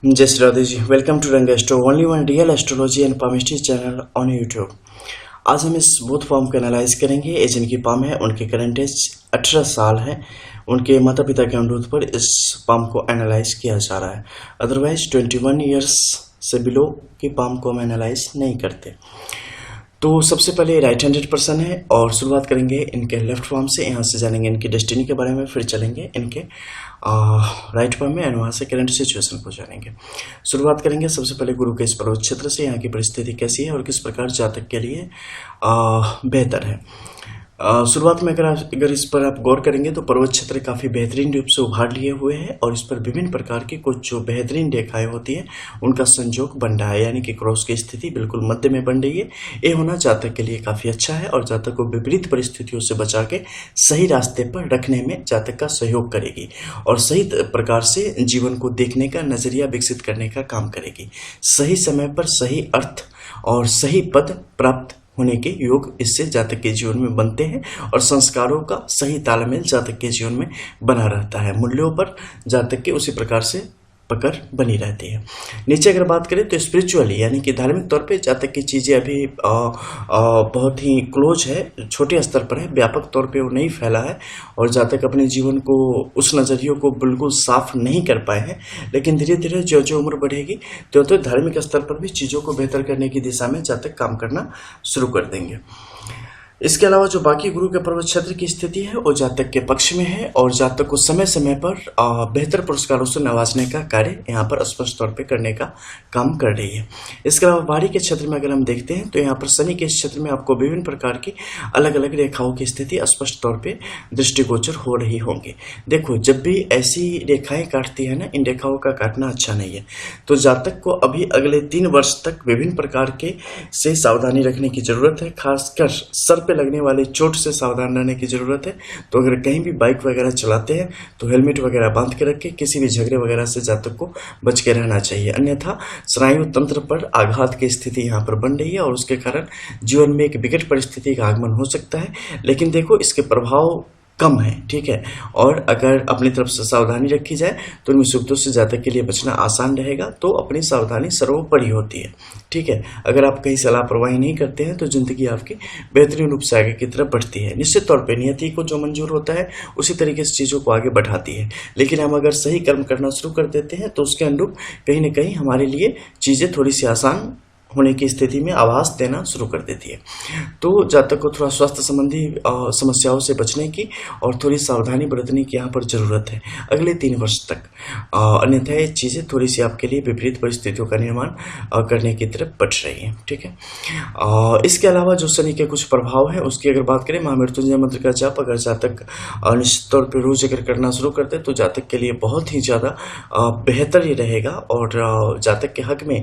जय Shri Radhe ji. Welcome to रंग astro, only one real astrology and palmistry channel on YouTube. आज हम इस बुध पाम को एनालाइज करेंगे। एज जिनकी पाम है उनके करंट एज 18 साल है। उनके माता पिता के अनुरोध पर इस पाम को एनालाइज किया जा रहा है। अदरवाइज 21 ईयर्स से बिलो की पाम को हम एनालाइज नहीं करते। तो सबसे पहले राइट हैंडेड पर्सन है और शुरुआत करेंगे इनके लेफ्ट पाम से। यहाँ से जानेंगे इनकी डेस्टिनी के बारे में, फिर चलेंगे इनके राइट पाम में एंड वहाँ से करंट सिचुएशन को जानेंगे। शुरुआत करेंगे सबसे पहले गुरु के इस पर्वत क्षेत्र से। यहाँ की परिस्थिति कैसी है और किस प्रकार जातक के लिए बेहतर है। शुरुआत में अगर इस पर आप गौर करेंगे तो पर्वत क्षेत्र काफ़ी बेहतरीन रूप से उभार लिए हुए हैं और इस पर विभिन्न प्रकार की कुछ जो बेहतरीन रेखाएं होती हैं उनका संयोग बन रहा है, यानी कि क्रॉस की स्थिति बिल्कुल मध्य में बन रही है। ये होना जातक के लिए काफ़ी अच्छा है और जातक को विपरीत परिस्थितियों से बचा के सही रास्ते पर रखने में जातक का सहयोग करेगी और सही प्रकार से जीवन को देखने का नजरिया विकसित करने का काम करेगी। सही समय पर सही अर्थ और सही पद प्राप्त होने के योग इससे जातक के जीवन में बनते हैं और संस्कारों का सही तालमेल जातक के जीवन में बना रहता है। मूल्यों पर जातक के उसी प्रकार से पकड़ बनी रहती है। नीचे अगर बात करें तो स्पिरिचुअली यानी कि धार्मिक तौर पे जातक की चीज़ें अभी बहुत ही क्लोज है, छोटे स्तर पर है, व्यापक तौर पे वो नहीं फैला है और जातक अपने जीवन को उस नज़रियों को बिल्कुल साफ नहीं कर पाए हैं। लेकिन धीरे धीरे जो जो उम्र बढ़ेगी तो धार्मिक स्तर पर भी चीज़ों को बेहतर करने की दिशा में जातक काम करना शुरू कर देंगे। इसके अलावा जो बाकी गुरु के पर्वत क्षेत्र की स्थिति है वो जातक के पक्ष में है और जातक को समय समय पर बेहतर पुरस्कारों से नवाजने का कार्य यहाँ पर स्पष्ट तौर पे करने का काम कर रही है। इसके अलावा बाहरी के क्षेत्र में अगर हम देखते हैं तो यहाँ पर शनि के क्षेत्र में आपको विभिन्न प्रकार की अलग अलग रेखाओं की स्थिति स्पष्ट तौर पर दृष्टिगोचर हो रही होंगी। देखो, जब भी ऐसी रेखाएं काटती है ना, इन रेखाओं का काटना अच्छा नहीं है। तो जातक को अभी अगले 3 वर्ष तक विभिन्न प्रकार के से सावधानी रखने की जरूरत है। खासकर सर लगने वाले चोट से सावधान रहने की जरूरत है। तो अगर कहीं भी बाइक वगैरह चलाते हैं तो हेलमेट वगैरह बांध के रखें। किसी भी झगड़े वगैरह से जातक को बच के रहना चाहिए, अन्यथा स्नायु तंत्र पर आघात की स्थिति यहाँ पर बन रही है और उसके कारण जीवन में एक विकट परिस्थिति का आगमन हो सकता है। लेकिन देखो, इसके प्रभाव कम है, ठीक है। और अगर अपनी तरफ से सावधानी रखी जाए तो इन मुसीबतों से जातक के लिए बचना आसान रहेगा। तो अपनी सावधानी सर्वोपरि होती है, ठीक है। अगर आप कहीं से लापरवाही नहीं करते हैं तो जिंदगी आपकी बेहतरीन रूप से आगे की तरफ बढ़ती है। निश्चित तौर पे नियति को जो मंजूर होता है उसी तरीके से चीज़ों को आगे बढ़ाती है। लेकिन हम अगर सही कर्म करना शुरू कर देते हैं तो उसके अनुरूप कहीं ना कहीं हमारे लिए चीज़ें थोड़ी सी आसान होने की स्थिति में आभास देना शुरू कर देती है। तो जातक को थोड़ा स्वास्थ्य संबंधी समस्याओं से बचने की और थोड़ी सावधानी बरतने की यहाँ पर जरूरत है अगले 3 वर्ष तक। अन्यथा ये चीज़ें थोड़ी सी आपके लिए विपरीत परिस्थितियों का निर्माण करने की तरफ बढ़ रही हैं, ठीक है। इसके अलावा जो शनि के कुछ प्रभाव है उसकी अगर बात करें, महामृत्युंजय मंत्र का जाप अगर जातक निश्चित तौर पर रोज अगर करना शुरू करते तो जातक के लिए बहुत ही ज़्यादा बेहतर ही रहेगा और जातक के हक में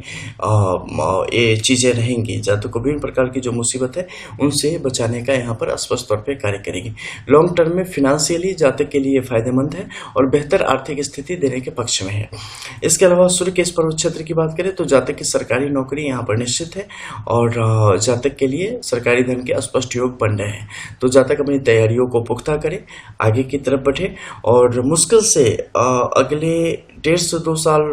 ये चीज़ें रहेंगी। जातक को विभिन्न प्रकार की जो मुसीबत है उनसे बचाने का यहाँ पर स्पष्ट तौर पे कार्य करेगी। लॉन्ग टर्म में फिनेंशियली जातक के लिए फायदेमंद है और बेहतर आर्थिक स्थिति देने के पक्ष में है। इसके अलावा सूर्य के इस पर्वत क्षेत्र की बात करें तो जातक की सरकारी नौकरी यहाँ पर निश्चित है और जातक के लिए सरकारी धन के स्पष्ट योग बन रहे हैं। तो जातक अपनी तैयारियों को पुख्ता करे, आगे की तरफ बढ़े और मुश्किल से अगले 1.5 से 2 साल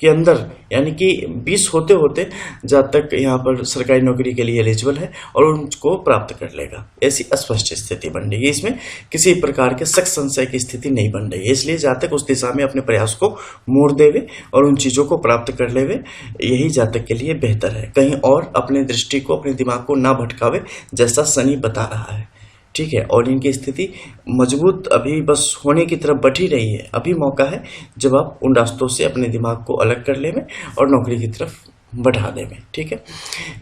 के अंदर यानी कि 20 होते होते जातक यहाँ पर सरकारी नौकरी के लिए एलिजिबल है और उनको प्राप्त कर लेगा। ऐसी स्पष्ट स्थिति बन रही है। इसमें किसी प्रकार के शक संशय की स्थिति नहीं बन रही है, इसलिए जातक उस दिशा में अपने प्रयास को मोड़ देवे और उन चीज़ों को प्राप्त कर लेवे, यही जातक के लिए बेहतर है। कहीं और अपने दृष्टि को, अपने दिमाग को ना भटकावे जैसा शनि बता रहा है, ठीक है। और इनकी स्थिति मजबूत अभी बस होने की तरफ बढ़ ही रही है। अभी मौका है जब आप उन रास्तों से अपने दिमाग को अलग कर लें और नौकरी की तरफ बढ़ा दें, ठीक है।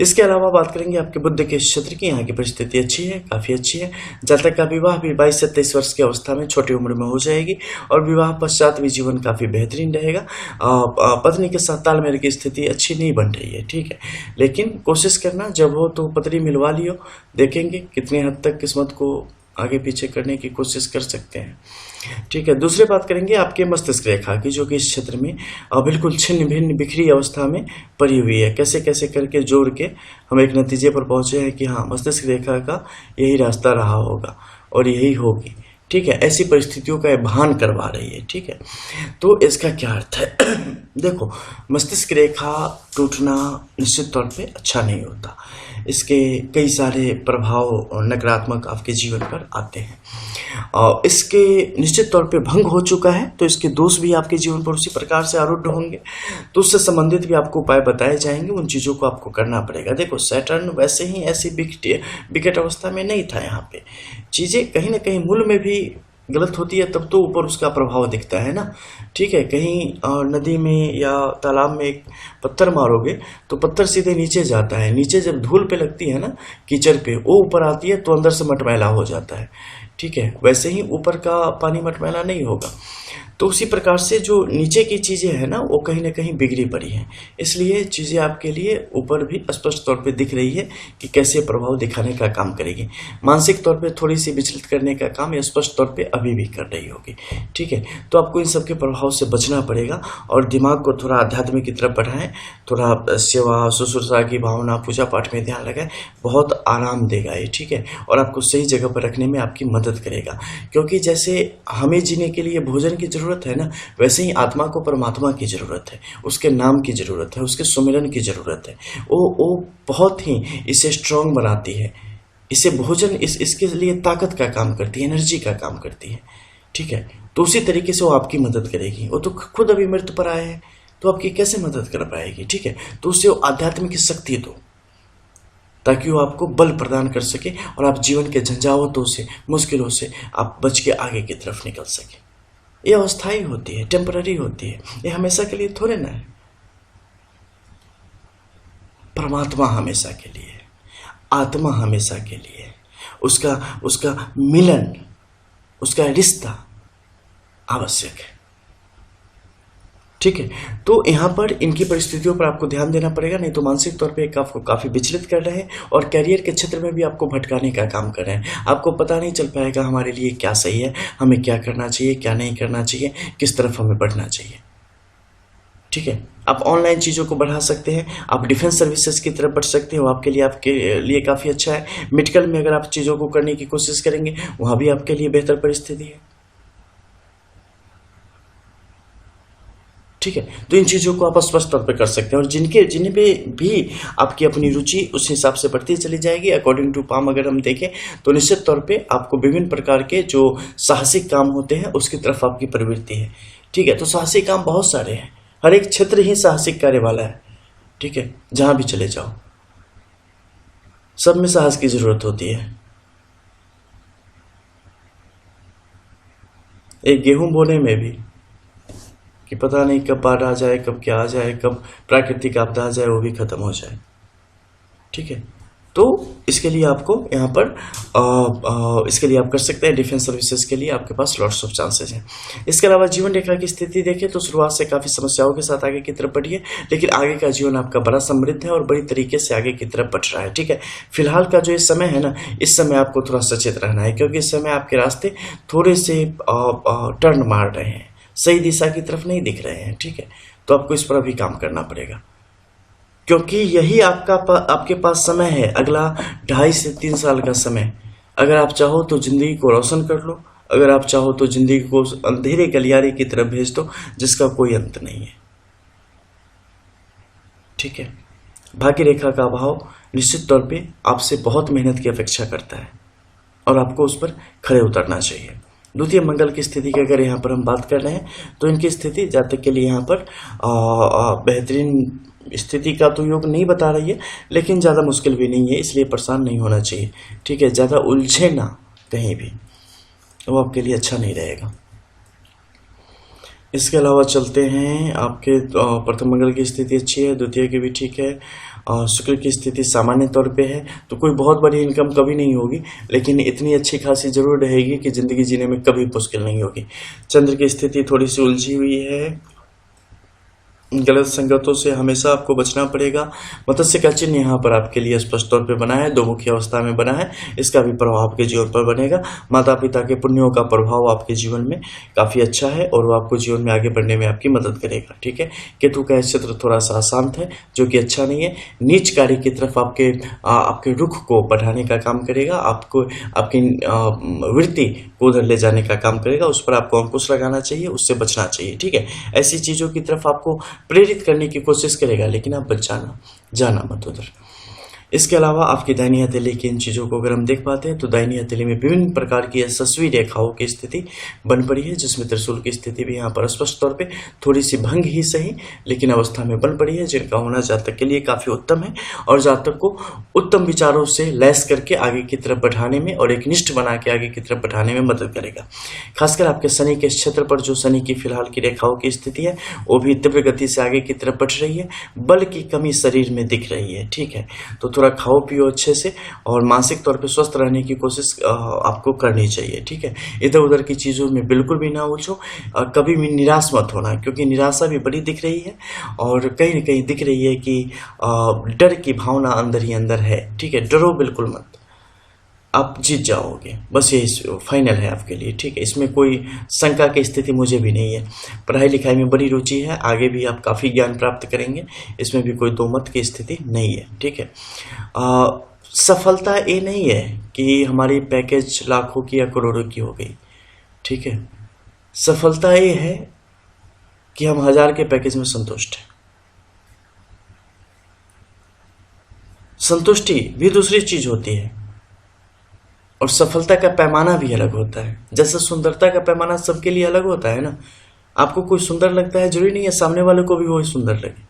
इसके अलावा बात करेंगे आपके बुध के क्षेत्र की। यहाँ की परिस्थिति अच्छी है, काफ़ी अच्छी है। जातक का विवाह भी 22 से 23 वर्ष की अवस्था में छोटी उम्र में हो जाएगी और विवाह पश्चात भी जीवन काफ़ी बेहतरीन रहेगा। पत्नी के साथ तालमेल की स्थिति अच्छी नहीं बन रही है, ठीक है। लेकिन कोशिश करना, जब हो तो पत्री मिलवा लियो, देखेंगे कितने हद तक किस्मत को आगे पीछे करने की कोशिश कर सकते हैं, ठीक है। दूसरी बात करेंगे आपके मस्तिष्क रेखा की, जो कि इस क्षेत्र में बिल्कुल छिन्न भिन्न बिखरी अवस्था में पड़ी हुई है। कैसे कैसे करके जोड़ के हम एक नतीजे पर पहुंचे हैं कि हाँ, मस्तिष्क रेखा का यही रास्ता रहा होगा और यही होगी, ठीक है। ऐसी परिस्थितियों का भान करवा रही है, ठीक है। तो इसका क्या अर्थ है देखो, मस्तिष्क रेखा टूटना निश्चित तौर पे अच्छा नहीं होता। इसके कई सारे प्रभाव नकारात्मक आपके जीवन पर आते हैं और इसके निश्चित तौर पे भंग हो चुका है तो इसके दोष भी आपके जीवन पर उसी प्रकार से आरूढ़ होंगे, तो उससे संबंधित भी आपको उपाय बताए जाएंगे। उन चीज़ों को आपको करना पड़ेगा। देखो, सैटर्न वैसे ही ऐसी विकट अवस्था में नहीं था। यहाँ पे चीज़ें कहीं ना कहीं मूल में भी गलत होती है, तब तो ऊपर उसका प्रभाव दिखता है ना। ठीक है, कहीं नदी में या तालाब में एक पत्थर मारोगे तो पत्थर सीधे नीचे जाता है। नीचे जब धूल पे लगती है ना, कीचड़ पे, वो ऊपर आती है तो अंदर से मटमैला हो जाता है। ठीक है, वैसे ही ऊपर का पानी मटमैला नहीं होगा। तो उसी प्रकार से जो नीचे की चीज़ें हैं ना, वो कहीं ना कहीं बिगड़ी पड़ी हैं। इसलिए चीज़ें आपके लिए ऊपर भी स्पष्ट तौर पे दिख रही है कि कैसे प्रभाव दिखाने का काम करेगी। मानसिक तौर पे थोड़ी सी विचलित करने का काम ये स्पष्ट तौर पे अभी भी कर रही होगी। ठीक है, तो आपको इन सब के प्रभाव से बचना पड़ेगा और दिमाग को थोड़ा आध्यात्मिक की तरफ बढ़ाएं, थोड़ा सेवा शुश्रूषा की भावना, पूजा पाठ में ध्यान लगाएं। बहुत आराम देगा ये। ठीक है, और आपको सही जगह पर रखने में आपकी मदद करेगा, क्योंकि जैसे हमें जीने के लिए भोजन की जरूरत है ना, वैसे ही आत्मा को परमात्मा की जरूरत है, उसके नाम की जरूरत है, उसके सुमिरन की जरूरत है। वो बहुत ही इसे स्ट्रांग बनाती है। इसे भोजन इसके लिए ताकत का काम करती है, एनर्जी का काम करती है। ठीक है, तो उसी तरीके से वो आपकी मदद करेगी। वो तो खुद अभी मृत्यु पर आए हैं तो आपकी कैसे मदद कर पाएगी। ठीक है, तो उससे आध्यात्मिक शक्ति दो ताकि वो आपको बल प्रदान कर सके और आप जीवन के झंझावतों से, मुश्किलों से आप बच के आगे की तरफ निकल सके। ये अस्थायी होती है, टेम्पररी होती है, ये हमेशा के लिए थोड़े ना है। परमात्मा हमेशा के लिए, आत्मा हमेशा के लिए, उसका मिलन, उसका रिश्ता आवश्यक है। ठीक है, तो यहाँ पर इनकी परिस्थितियों पर आपको ध्यान देना पड़ेगा, नहीं तो मानसिक तौर पे आपको काफ़ी विचलित कर रहे हैं और कैरियर के क्षेत्र में भी आपको भटकाने का काम कर रहे हैं। आपको पता नहीं चल पाएगा हमारे लिए क्या सही है, हमें क्या करना चाहिए, क्या नहीं करना चाहिए, किस तरफ हमें बढ़ना चाहिए। ठीक है, आप ऑनलाइन चीज़ों को बढ़ा सकते हैं, आप डिफेंस सर्विसेज की तरफ बढ़ सकते हो, आपके लिए काफ़ी अच्छा है। मेडिकल में अगर आप चीज़ों को करने की कोशिश करेंगे, वहाँ भी आपके लिए बेहतर परिस्थिति है। ठीक है, तो इन चीज़ों को आप स्पष्ट तौर पे कर सकते हैं और जिन्हें पे भी आपकी अपनी रुचि उस हिसाब से बढ़ती चली जाएगी। अकॉर्डिंग टू पाम अगर हम देखें तो निश्चित तौर पे आपको विभिन्न प्रकार के जो साहसिक काम होते हैं उसकी तरफ आपकी प्रवृत्ति है। ठीक है, तो साहसिक काम बहुत सारे हैं, हर एक क्षेत्र ही साहसिक कार्य वाला है। ठीक है, जहाँ भी चले जाओ सब में साहस की जरूरत होती है। एक गेहूं बोने में भी कि पता नहीं कब बाढ़ आ जाए, कब क्या आ जाए, कब प्राकृतिक आपदा आ जाए, वो भी खत्म हो जाए। ठीक है, तो इसके लिए आपको यहाँ पर इसके लिए आप कर सकते हैं। डिफेंस सर्विसेज के लिए आपके पास लॉट्स ऑफ चांसेस हैं। इसके अलावा जीवन रेखा की स्थिति देखें तो शुरुआत से काफ़ी समस्याओं के साथ आगे की तरफ बढ़िए, लेकिन आगे का जीवन आपका बड़ा समृद्ध है और बड़ी तरीके से आगे की तरफ बढ़ रहा है। ठीक है, फिलहाल का जो इस समय है ना, इस समय आपको थोड़ा सचेत रहना है, क्योंकि इस समय आपके रास्ते थोड़े से टर्न मार रहे हैं, सही दिशा की तरफ नहीं दिख रहे हैं। ठीक है, तो आपको इस पर भी काम करना पड़ेगा, क्योंकि यही आपके पास समय है, अगला 2.5 से 3 साल का समय। अगर आप चाहो तो जिंदगी को रोशन कर लो, अगर आप चाहो तो जिंदगी को अंधेरे गलियारे की तरफ भेज दो जिसका कोई अंत नहीं है। ठीक है, भाग्य रेखा का अभाव निश्चित तौर पे आपसे बहुत मेहनत की अपेक्षा करता है और आपको उस पर खड़े उतरना चाहिए। द्वितीय मंगल की स्थिति की अगर यहाँ पर हम बात कर रहे हैं तो इनकी स्थिति जातक के लिए यहाँ पर बेहतरीन स्थिति का तो योग नहीं बता रही है, लेकिन ज़्यादा मुश्किल भी नहीं है, इसलिए परेशान नहीं होना चाहिए। ठीक है, ज़्यादा उलझे ना कहीं भी, वो आपके लिए अच्छा नहीं रहेगा। इसके अलावा चलते हैं, आपके प्रथम मंगल की स्थिति अच्छी है, द्वितीय की भी ठीक है, और शुक्र की स्थिति सामान्य तौर पे है, तो कोई बहुत बड़ी इनकम कभी नहीं होगी, लेकिन इतनी अच्छी खासी जरूर रहेगी कि ज़िंदगी जीने में कभी मुश्किल नहीं होगी। चंद्र की स्थिति थोड़ी सी उलझी हुई है, गलत संगतों से हमेशा आपको बचना पड़ेगा। मत्स्य का चिन्ह यहाँ पर आपके लिए स्पष्ट तौर पे बना है, दो मुखी अवस्था में बना है, इसका भी प्रभाव आपके जीवन पर बनेगा। माता पिता के पुण्यों का प्रभाव आपके जीवन में काफ़ी अच्छा है और वो आपको जीवन में आगे बढ़ने में आपकी मदद करेगा। ठीक है, केतु का क्षेत्र थोड़ा सा अशांत है, जो कि अच्छा नहीं है, नीच कार्य की तरफ आपके रुख को बढ़ाने का काम करेगा, आपको आपकी वृत्ति को उधर ले जाने का काम करेगा, उस पर आपको अंकुश लगाना चाहिए, उससे बचना चाहिए। ठीक है, ऐसी चीज़ों की तरफ आपको प्रेरित करने की कोशिश करेगा, लेकिन आप बच जाना मत उधर। इसके अलावा आपकी दाहिनी हथेली की इन चीज़ों को अगर हम देख पाते हैं तो दाहिनी हथेली में विभिन्न प्रकार की यशस्वी रेखाओं की स्थिति बन पड़ी है, जिसमें त्रिशूल की स्थिति भी यहाँ पर स्पष्ट तौर पे थोड़ी सी भंग ही सही लेकिन अवस्था में बन पड़ी है, जिनका होना जातक के लिए काफ़ी उत्तम है और जातक को उत्तम विचारों से लैस करके आगे की तरफ बढ़ाने में और एक निष्ठ बना के आगे की तरफ बढ़ाने में मदद करेगा। खासकर आपके शनि के क्षेत्र पर जो शनि की फिलहाल की रेखाओं की स्थिति है वो भी तीव्र गति से आगे की तरफ बढ़ रही है, बल की कमी शरीर में दिख रही है। ठीक है, तो थोड़ा खाओ पियो अच्छे से और मानसिक तौर पे स्वस्थ रहने की कोशिश आपको करनी चाहिए। ठीक है, इधर उधर की चीज़ों में बिल्कुल भी ना उलझो, कभी भी निराश मत होना, क्योंकि निराशा भी बड़ी दिख रही है और कहीं ना कहीं दिख रही है कि डर की भावना अंदर ही अंदर है। ठीक है, डरो बिल्कुल मत, आप जीत जाओगे, बस ये फाइनल है आपके लिए। ठीक है, इसमें कोई शंका की स्थिति मुझे भी नहीं है। पढ़ाई लिखाई में बड़ी रुचि है, आगे भी आप काफ़ी ज्ञान प्राप्त करेंगे, इसमें भी कोई दो मत की स्थिति नहीं है। ठीक है, सफलता ये नहीं है कि हमारी पैकेज लाखों की या करोड़ों की हो गई। ठीक है, सफलता ये है कि हम 1000 के पैकेज में संतुष्ट हैं। संतुष्टि भी दूसरी चीज होती है और सफलता का पैमाना भी अलग होता है। जैसे सुंदरता का पैमाना सबके लिए अलग होता है ना, आपको कोई सुंदर लगता है जरूरी नहीं है सामने वाले को भी वही सुंदर लगे।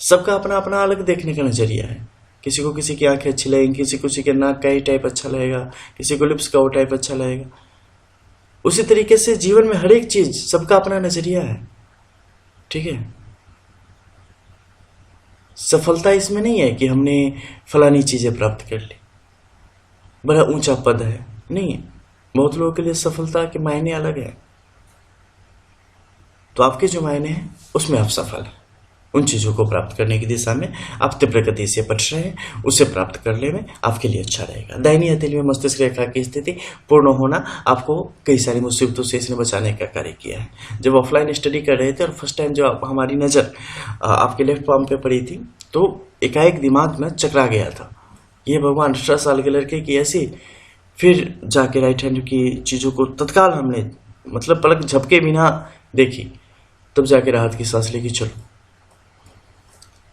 सबका अपना अपना अलग देखने का नजरिया है। किसी को किसी की आंखें अच्छी लगेंगी, किसी के नाक का ही टाइप अच्छा लगेगा, किसी को लिप्स का वो टाइप अच्छा लगेगा। उसी तरीके से जीवन में हर एक चीज सबका अपना नजरिया है। ठीक है, सफलता इसमें नहीं है कि हमने फलानी चीजें प्राप्त कर ली, बड़ा ऊंचा पद है, नहीं। बहुत लोगों के लिए सफलता के मायने अलग है। तो आपके जो मायने हैं उसमें आप सफल हैं। उन चीजों को प्राप्त करने की दिशा में आप तीव्र गति से बढ़ रहे हैं, उसे प्राप्त करने में आपके लिए अच्छा रहेगा। दाहिनी हथेली में मस्तिष्क रेखा की स्थिति पूर्ण होना आपको कई सारी मुसीबतों से इसने बचाने का कार्य किया है। जब ऑफलाइन स्टडी कर रहे थे और फर्स्ट टाइम जब हमारी नजर आपके लेफ्ट पाम पे पड़ी थी तो एकाएक दिमाग में चकरा गया था, ये भगवान 18 साल के लड़के की ऐसी। फिर जाके राइट हैंड की चीजों को तत्काल हमने मतलब पलक झपके बिना देखी, तब जाके राहत की सांस लेगी, चलो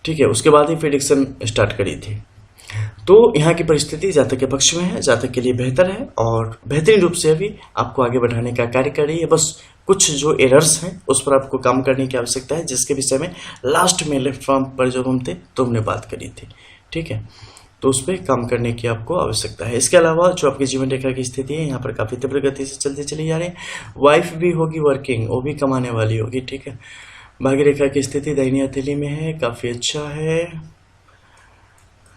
ठीक है। उसके बाद ही प्रेडिक्शन स्टार्ट करी थी। तो यहाँ की परिस्थिति जातक के पक्ष में है, जातक के लिए बेहतर है और बेहतरीन रूप से अभी आपको आगे बढ़ाने का कार्य कर रही है। बस कुछ जो एरर्स हैं उस पर आपको काम करने की आवश्यकता है, जिसके विषय में लास्ट में लेफ्ट पाम पर जब हम थे तो हमने बात करी थी। ठीक है, तो उस पर काम करने की आपको आवश्यकता है। इसके अलावा जो आपकी जीवन रेखा की स्थिति है यहाँ पर काफी तीव्र गति से चलती चली जा रही है। वाइफ भी होगी वर्किंग, वो भी कमाने वाली होगी। ठीक है, भाग्य रेखा की स्थिति दाहिनी हथेली में है, काफी अच्छा है।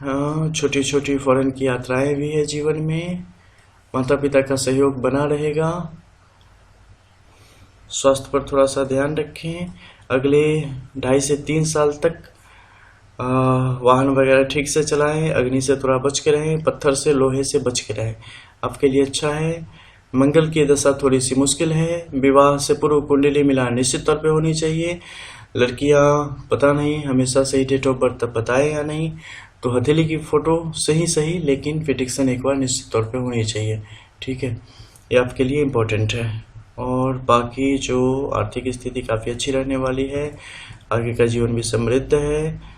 हाँ, छोटी छोटी फॉरेन की यात्राएं भी है जीवन में। माता पिता का सहयोग बना रहेगा। स्वास्थ्य पर थोड़ा सा ध्यान रखें। अगले 2.5 से 3 साल तक वाहन वगैरह ठीक से चलाएं, अग्नि से थोड़ा बच के रहें, पत्थर से लोहे से बच के रहें, आपके लिए अच्छा है। मंगल की दशा थोड़ी सी मुश्किल है। विवाह से पूर्व कुंडली मिलान निश्चित तौर पे होनी चाहिए। लड़कियां पता नहीं हमेशा सही डेट ऑफ बर्थ बताए या नहीं, तो हथेली की फोटो सही लेकिन प्रेडिक्शन एक बार निश्चित तौर पे होनी चाहिए। ठीक है, ये आपके लिए इम्पोर्टेंट है। और बाकी जो आर्थिक स्थिति काफ़ी अच्छी रहने वाली है, आगे का जीवन भी समृद्ध है,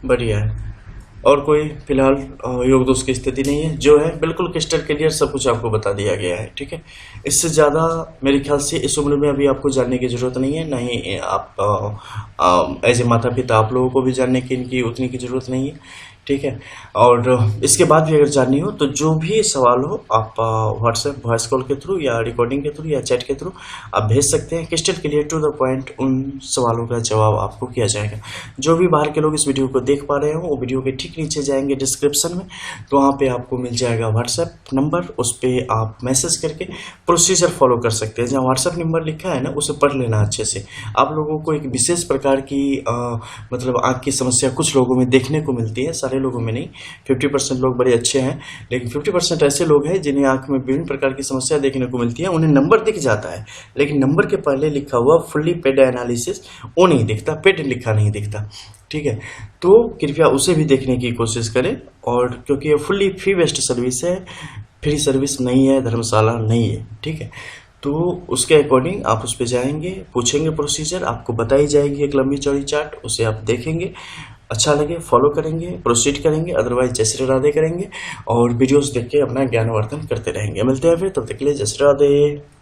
बढ़िया है। और कोई फिलहाल योग दोष की स्थिति नहीं है। जो है बिल्कुल क्रिस्टल क्लियर सब कुछ आपको बता दिया गया है। ठीक है, इससे ज़्यादा मेरे ख्याल से इस उम्र में अभी आपको जानने की ज़रूरत नहीं है, नहीं आप एज ए माता पिता आप लोगों को भी जानने की इनकी उतनी की ज़रूरत नहीं है। ठीक है, और इसके बाद भी अगर जाननी हो तो जो भी सवाल हो आप व्हाट्सएप वॉइस कॉल के थ्रू या रिकॉर्डिंग के थ्रू या चैट के थ्रू आप भेज सकते हैं। Crystal clear to the point उन सवालों का जवाब आपको किया जाएगा। जो भी बाहर के लोग इस वीडियो को देख पा रहे हो वो वीडियो के ठीक नीचे जाएंगे डिस्क्रिप्शन में, तो वहाँ पे आपको मिल जाएगा व्हाट्सएप नंबर, उस पर आप मैसेज करके प्रोसीजर फॉलो कर सकते हैं। जहाँ व्हाट्सएप नंबर लिखा है ना उसे पढ़ लेना अच्छे से। आप लोगों को एक विशेष प्रकार की मतलब आँख की समस्या कुछ लोगों में देखने को मिलती है, सारे लोगों में नहीं। 50% लोग बड़े अच्छे हैं, लेकिन 50% ऐसे लोग हैं जिन्हें आंख में विभिन्न प्रकार की समस्या देखने को मिलती है। उन्हें नंबर दिख जाता है लेकिन नंबर के पहले लिखा हुआ फुल्ली पेड एनालिसिस वो नहीं दिखता, पेड लिखा नहीं दिखता। ठीक है, तो कृपया उसे भी देखने की कोशिश करें। और क्योंकि ये फुल्ली फ्री बेस्ड सर्विस है, फ्री सर्विस नहीं है, धर्मशाला नहीं है। ठीक है, तो उसके अकॉर्डिंग आप उस पर जाएंगे, पूछेंगे प्रोसीजर, आपको बताई जाएगी एक लंबी चौड़ी चार्ट, उसे आप देखेंगे, अच्छा लगे फॉलो करेंगे, प्रोसीड करेंगे, अदरवाइज जय श्री राधे करेंगे और वीडियोस देख के अपना ज्ञानवर्धन करते रहेंगे। मिलते हैं फिर, तब तक के लिए जय श्री राधे।